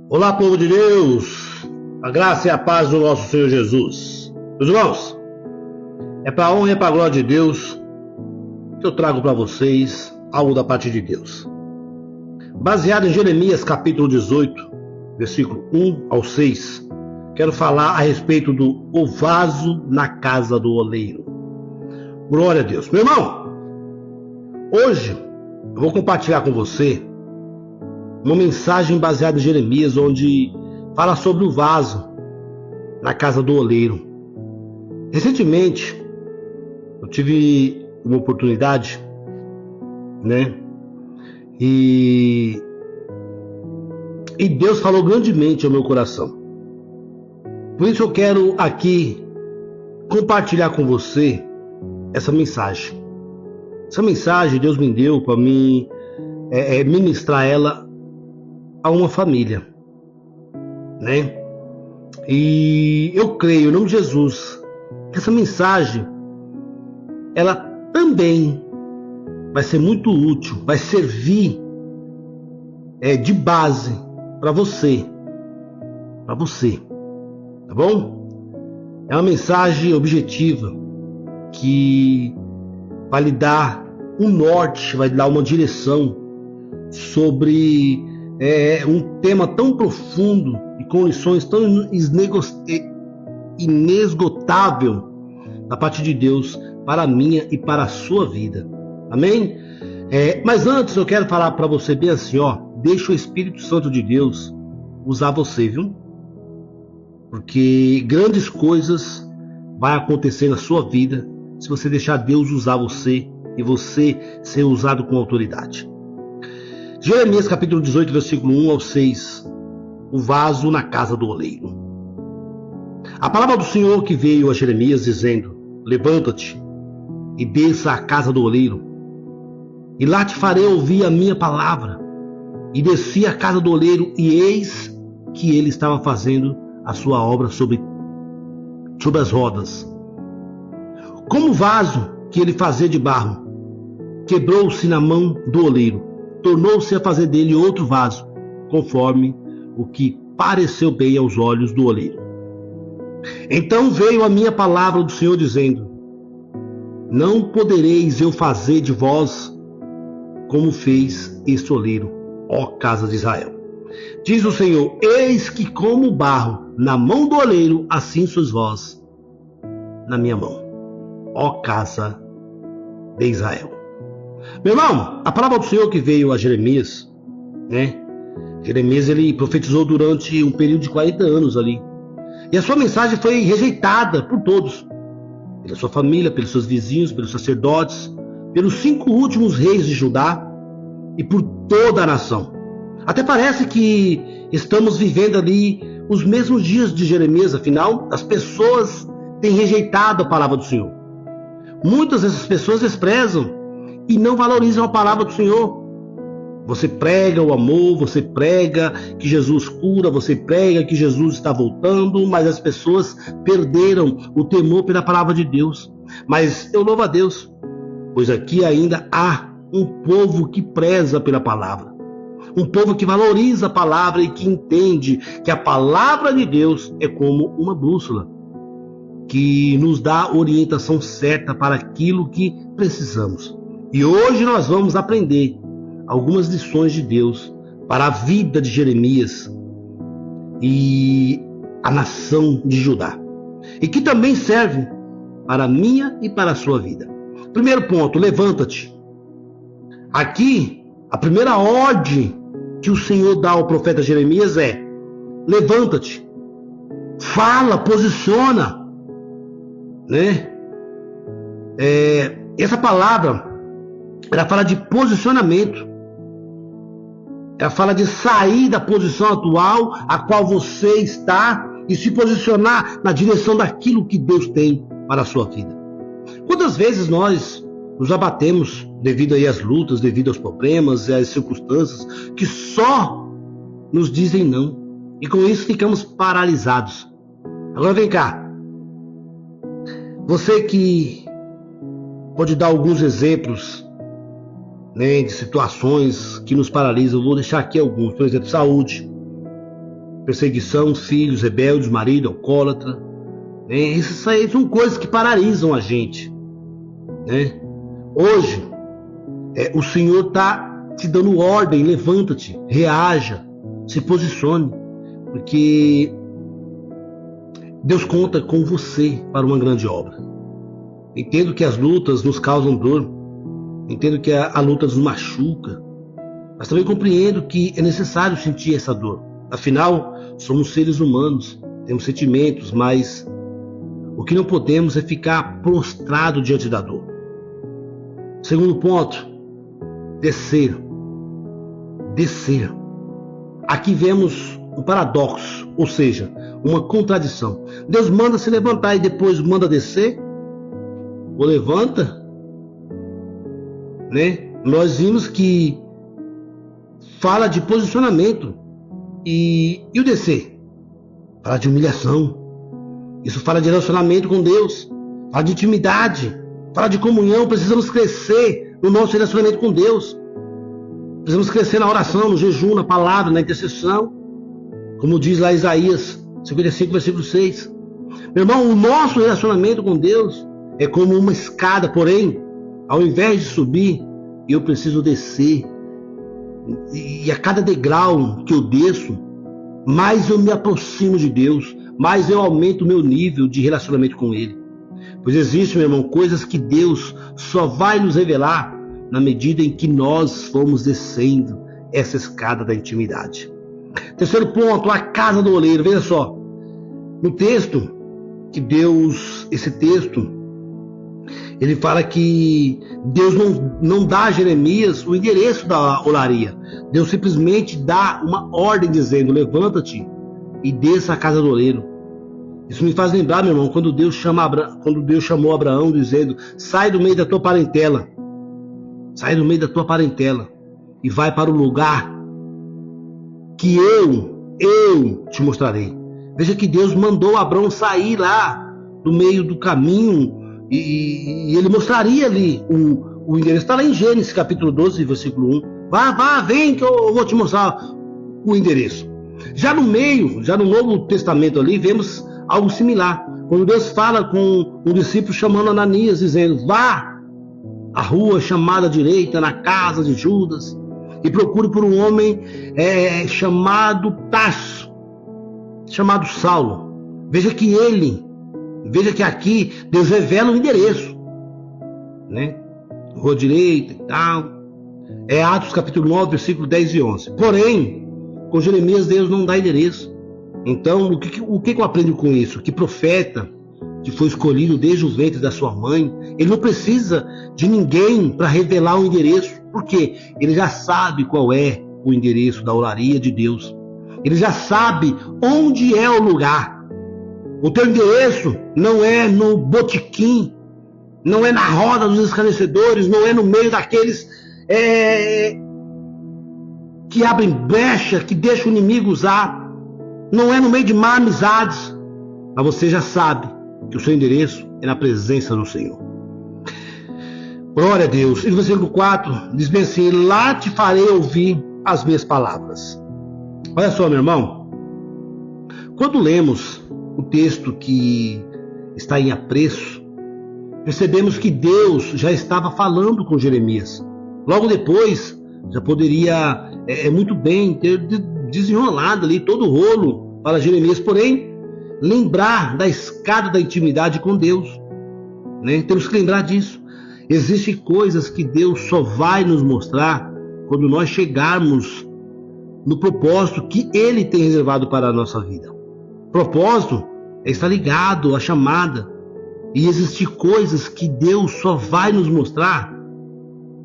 Olá, povo de Deus, a graça e a paz do nosso Senhor Jesus. Meus irmãos, é para a honra e para a glória de Deus que eu trago para vocês algo da parte de Deus. Baseado em Jeremias capítulo 18, versículo 1 ao 6, quero falar a respeito do o vaso na casa do oleiro. Glória a Deus. Meu irmão, hoje eu vou compartilhar com você uma mensagem baseada em Jeremias, onde fala sobre o vaso na casa do oleiro. Recentemente, eu tive uma oportunidade, E Deus falou grandemente ao meu coração. Por isso eu quero aqui compartilhar com você essa mensagem. Essa mensagem Deus me deu para mim ministrar ela a uma família, E eu creio, em nome de Jesus, que essa mensagem ela também vai ser muito útil, vai servir de base para você, tá bom? É uma mensagem objetiva que vai lhe dar um norte, vai lhe dar uma direção sobre um tema tão profundo e com lições tão inesgotável da parte de Deus para a minha e para a sua vida. Amém? Mas antes eu quero falar para você bem assim, deixa o Espírito Santo de Deus usar você, viu? Porque grandes coisas vai acontecer na sua vida se você deixar Deus usar você e você ser usado com autoridade. Jeremias capítulo 18, versículo 1 ao 6, o vaso na casa do oleiro. A palavra do Senhor que veio a Jeremias dizendo: levanta-te e desça à casa do oleiro, e lá te farei ouvir a minha palavra. E desci à casa do oleiro, e eis que ele estava fazendo a sua obra sobre as rodas. Como o vaso que ele fazia de barro quebrou-se na mão do oleiro, tornou-se a fazer dele outro vaso, conforme o que pareceu bem aos olhos do oleiro. Então veio a minha palavra do Senhor dizendo: não podereis eu fazer de vós como fez este oleiro, ó casa de Israel. Diz o Senhor: eis que como barro na mão do oleiro, assim sois vós na minha mão, ó casa de Israel. Meu irmão, a palavra do Senhor que veio a Jeremias, Jeremias ele profetizou durante um período de 40 anos ali. E a sua mensagem foi rejeitada por todos. Pela sua família, pelos seus vizinhos, pelos sacerdotes, pelos 5 últimos reis de Judá e por toda a nação. Até parece que estamos vivendo ali os mesmos dias de Jeremias, afinal, as pessoas têm rejeitado a palavra do Senhor. Muitas dessas pessoas desprezam e não valorizam a palavra do Senhor. Você prega o amor, você prega que Jesus cura, você prega que Jesus está voltando, mas as pessoas perderam o temor pela palavra de Deus. Mas eu louvo a Deus, pois aqui ainda há um povo que preza pela palavra, um povo que valoriza a palavra e que entende que a palavra de Deus é como uma bússola, que nos dá a orientação certa para aquilo que precisamos. E hoje nós vamos aprender algumas lições de Deus para a vida de Jeremias e a nação de Judá, e que também serve para a minha e para a sua vida. Primeiro ponto: levanta-te. Aqui, a primeira ordem que o Senhor dá ao profeta Jeremias é: levanta-te, fala, posiciona, Essa palavra, ela fala de posicionamento. Ela fala de sair da posição atual a qual você está e se posicionar na direção daquilo que Deus tem para a sua vida. Quantas vezes nós nos abatemos devido aí às lutas, devido aos problemas e às circunstâncias que só nos dizem não, e com isso ficamos paralisados. Agora vem cá, você que pode dar alguns exemplos de situações que nos paralisam. Eu vou deixar aqui alguns. Por exemplo, saúde. perseguição, filhos rebeldes, marido alcoólatra. Isso aí são coisas que paralisam a gente. Hoje, o Senhor está te dando ordem: levanta-te, reaja, se posicione, porque Deus conta com você para uma grande obra. Entendo que as lutas nos causam dor, entendo que a luta nos machuca, mas também compreendo que é necessário sentir essa dor. Afinal, somos seres humanos, temos sentimentos, mas o que não podemos é ficar prostrado diante da dor. Segundo ponto, descer. Aqui vemos um paradoxo, ou seja, uma contradição. Deus manda se levantar e depois manda descer? Ou levanta? Nós vimos que fala de posicionamento e o descer fala de humilhação. Isso fala de relacionamento com Deus, fala de intimidade, fala de comunhão. Precisamos crescer no nosso relacionamento com Deus. Precisamos crescer na oração, no jejum, na palavra, na intercessão. Como diz lá Isaías 55, versículo 6. Meu irmão, o nosso relacionamento com Deus é como uma escada, porém, ao invés de subir, eu preciso descer. E a cada degrau que eu desço, mais eu me aproximo de Deus, mais eu aumento o meu nível de relacionamento com Ele. Pois existe, meu irmão, coisas que Deus só vai nos revelar na medida em que nós formos descendo essa escada da intimidade. Terceiro ponto, a casa do oleiro. Veja só, no texto que esse texto, ele fala que Deus não dá a Jeremias o endereço da olaria. Deus simplesmente dá uma ordem dizendo: levanta-te e desça à casa do oleiro. Isso me faz lembrar, meu irmão, quando Deus chamou Abraão dizendo: sai do meio da tua parentela. Sai do meio da tua parentela e vai para o lugar que eu te mostrarei. Veja que Deus mandou Abraão sair lá do meio do caminho e ele mostraria ali o endereço. Está lá em Gênesis capítulo 12, versículo 1. Vem que eu vou te mostrar o endereço. Já no Novo Testamento ali, vemos algo similar. Quando Deus fala com um discípulo chamando Ananias, dizendo: vá à rua chamada direita, na casa de Judas, e procure por um homem chamado Tarso, chamado Saulo. Veja que aqui Deus revela o endereço, rua direita e tal. É Atos capítulo 9, versículo 10 e 11. Porém, com Jeremias Deus não dá endereço. Então, o que eu aprendo com isso? Que profeta que foi escolhido desde o ventre da sua mãe, ele não precisa de ninguém para revelar o endereço, porque ele já sabe qual é o endereço da olaria de Deus. Ele já sabe onde é o lugar. O teu endereço não é no botequim, não é na roda dos escarnecedores, não é no meio daqueles que abrem brecha, que deixam o inimigo usar, não é no meio de má amizades, mas você já sabe que o seu endereço é na presença do Senhor. Glória a Deus. E no versículo 4 diz bem assim: lá te farei ouvir as minhas palavras. Olha só, meu irmão, quando lemos o texto que está em apreço, percebemos que Deus já estava falando com Jeremias. Logo depois, já poderia muito bem ter desenrolado ali todo o rolo para Jeremias, porém, lembrar da escada da intimidade com Deus, Temos que lembrar disso. Existem coisas que Deus só vai nos mostrar quando nós chegarmos no propósito que Ele tem reservado para a nossa vida. Propósito é estar ligado à chamada. E existem coisas que Deus só vai nos mostrar.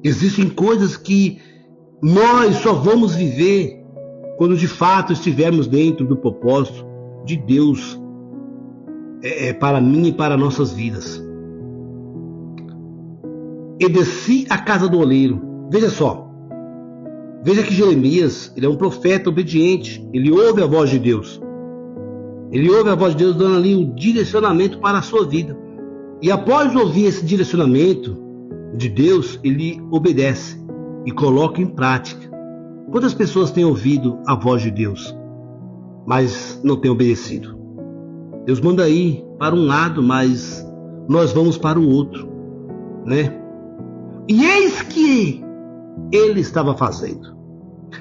Existem coisas que nós só vamos viver quando de fato estivermos dentro do propósito de Deus para mim e para nossas vidas. E desci à casa do oleiro. Veja só. Veja que Jeremias, ele é um profeta obediente. Ele ouve a voz de Deus. Ele ouve a voz de Deus dando ali o direcionamento para a sua vida. E após ouvir esse direcionamento de Deus, ele obedece e coloca em prática. Quantas pessoas têm ouvido a voz de Deus? mas não tem obedecido. Deus manda ir para um lado, mas nós vamos para o outro, né? E eis que ele estava fazendo.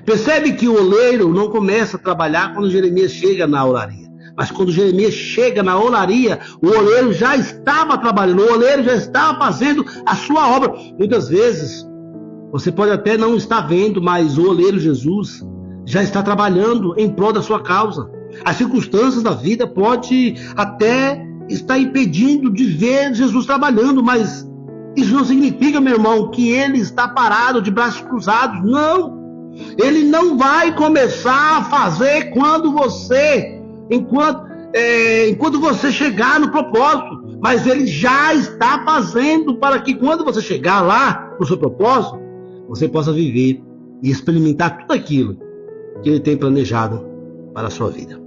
Percebe que o oleiro não começa a trabalhar quando Jeremias chega na olaria. Mas quando Jeremias chega na olaria, o oleiro já estava trabalhando, o oleiro já estava fazendo a sua obra. Muitas vezes, você pode até não estar vendo, mas o oleiro Jesus já está trabalhando em prol da sua causa. As circunstâncias da vida podem até estar impedindo de ver Jesus trabalhando, mas isso não significa, meu irmão, que ele está parado de braços cruzados. Não! Ele não vai começar a fazer enquanto você chegar no propósito, mas ele já está fazendo para que quando você chegar lá no seu propósito, você possa viver e experimentar tudo aquilo que ele tem planejado para a sua vida.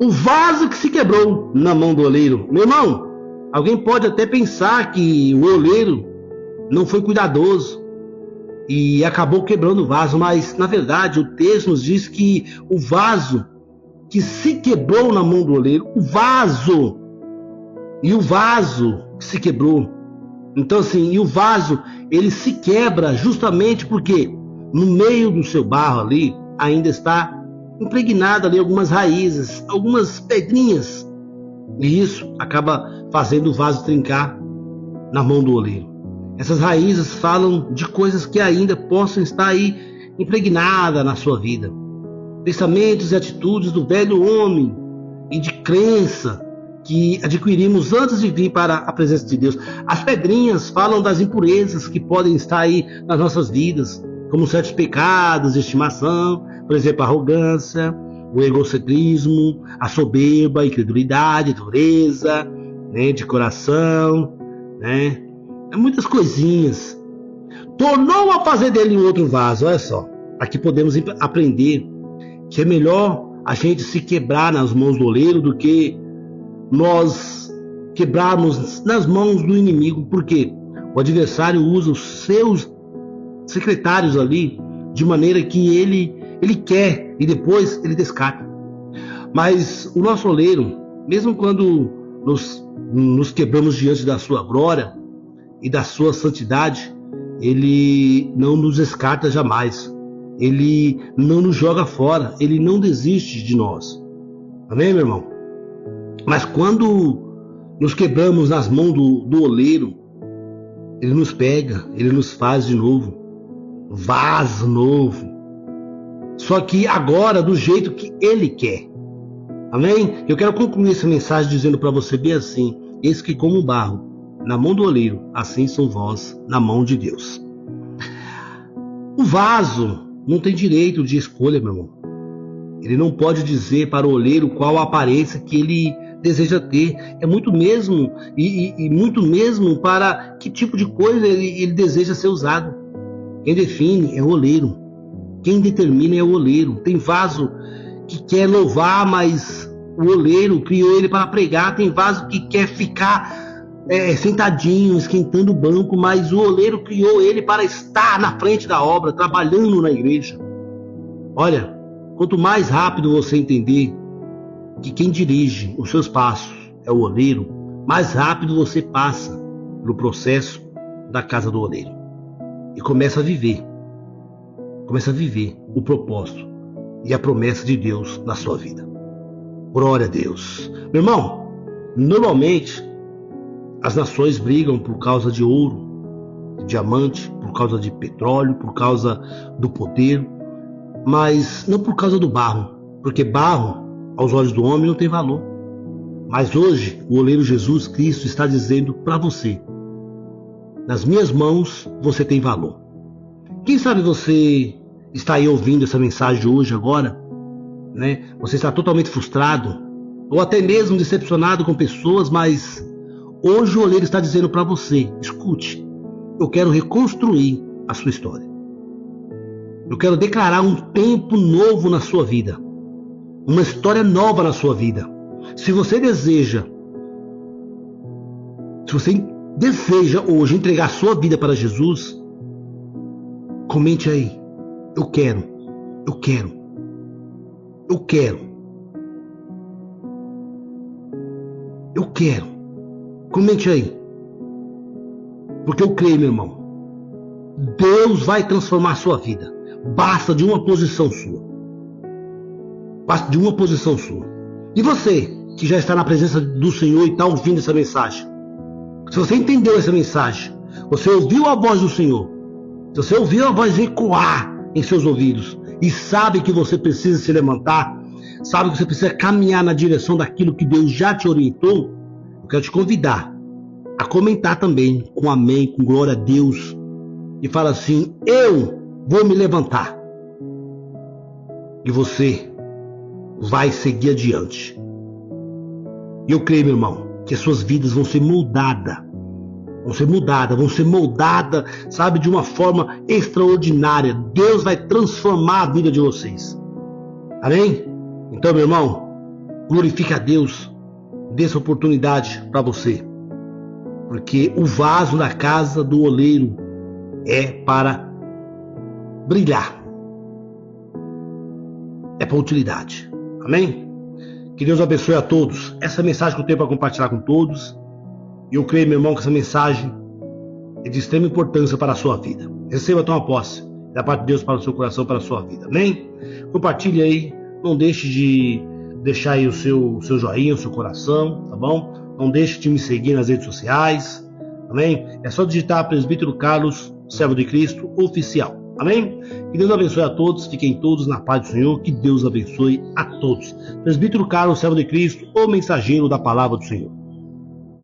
O vaso que se quebrou na mão do oleiro. Meu irmão, alguém pode até pensar que o oleiro não foi cuidadoso e acabou quebrando o vaso, mas na verdade o texto nos diz que o vaso que se quebrou na mão do oleiro, o vaso que se quebrou. Então assim, e o vaso ele se quebra justamente porque no meio do seu barro ali ainda está impregnado ali algumas raízes, algumas pedrinhas, e isso acaba fazendo o vaso trincar na mão do oleiro. Essas raízes falam de coisas que ainda possam estar aí impregnadas na sua vida. Pensamentos e atitudes do velho homem e de crença que adquirimos antes de vir para a presença de Deus. As pedrinhas falam das impurezas que podem estar aí nas nossas vidas, como certos pecados de estimação, por exemplo, a arrogância, o egocentrismo, a soberba, a incredulidade, a dureza, né, de coração, né? Muitas coisinhas. Tornou a fazer dele um outro vaso. Olha só, aqui podemos aprender que é melhor a gente se quebrar nas mãos do oleiro do que nós quebrarmos nas mãos do inimigo, porque o adversário usa os seus secretários ali de maneira que ele quer e depois ele descarta. Mas o nosso oleiro, mesmo quando nos quebramos diante da sua glória e da sua santidade, ele não nos descarta jamais. Ele não nos joga fora, ele não desiste de nós. Amém, meu irmão? Mas quando nos quebramos nas mãos do oleiro, ele nos pega, ele nos faz de novo, vaso novo. Só que agora do jeito que ele quer. Amém? Eu quero concluir essa mensagem dizendo para você bem assim: eis que como barro na mão do oleiro, assim são vós na mão de Deus. O vaso não tem direito de escolha, meu irmão. Ele não pode dizer para o oleiro qual a aparência que ele deseja ter. É muito mesmo e muito mesmo para que tipo de coisa ele deseja ser usado. Quem define é o oleiro. Quem determina é o oleiro. Tem vaso que quer louvar, mas o oleiro criou ele para pregar. Tem vaso que quer ficar sentadinho, esquentando o banco, mas o oleiro criou ele para estar na frente da obra, trabalhando na igreja. Olha, quanto mais rápido você entender que quem dirige os seus passos é o oleiro, mais rápido você passa no processo da casa do oleiro e começa a viver o propósito e a promessa de Deus na sua vida. Glória a Deus. Meu irmão, normalmente as nações brigam por causa de ouro, de diamante, por causa de petróleo, por causa do poder, mas não por causa do barro, porque barro, aos olhos do homem, não tem valor. Mas hoje, o oleiro Jesus Cristo está dizendo para você: nas minhas mãos você tem valor. Quem sabe você está aí ouvindo essa mensagem hoje, agora, né? Você está totalmente frustrado, ou até mesmo decepcionado com pessoas, mas hoje o oleiro está dizendo para você: escute, eu quero reconstruir a sua história. Eu quero declarar um tempo novo na sua vida, uma história nova na sua vida. Se você deseja hoje entregar a sua vida para Jesus, comente aí: eu quero. quero. Comente aí. Porque eu creio, meu irmão. Deus vai transformar a sua vida. Basta de uma posição sua. Basta de uma posição sua. E você, que já está na presença do Senhor e está ouvindo essa mensagem. Se você entendeu essa mensagem, você ouviu a voz do Senhor, se você ouviu a voz ecoar em seus ouvidos e sabe que você precisa se levantar, sabe que você precisa caminhar na direção daquilo que Deus já te orientou, eu quero te convidar a comentar também com amém, com glória a Deus, e fala assim: eu vou me levantar. E você vai seguir adiante. E eu creio, meu irmão, que as suas vidas vão ser moldadas, sabe, de uma forma extraordinária. Deus vai transformar a vida de vocês. Amém? Então, meu irmão, glorifique a Deus, dê essa oportunidade para você. Porque o vaso da casa do oleiro é para brilhar. É para utilidade. Amém? Que Deus abençoe a todos. Essa mensagem que eu tenho para compartilhar com todos. E eu creio, meu irmão, que essa mensagem é de extrema importância para a sua vida. Receba, toma posse da parte de Deus para o seu coração, para a sua vida. Amém? Compartilhe aí. Não deixe de deixar aí o seu joinha, o seu coração, tá bom? Não deixe de me seguir nas redes sociais. Amém? É só digitar Presbítero Carlos, Servo de Cristo, oficial. Amém? Que Deus abençoe a todos. Fiquem todos na paz do Senhor. Que Deus abençoe a todos. Presbítero Carlos, Servo de Cristo, o mensageiro da palavra do Senhor.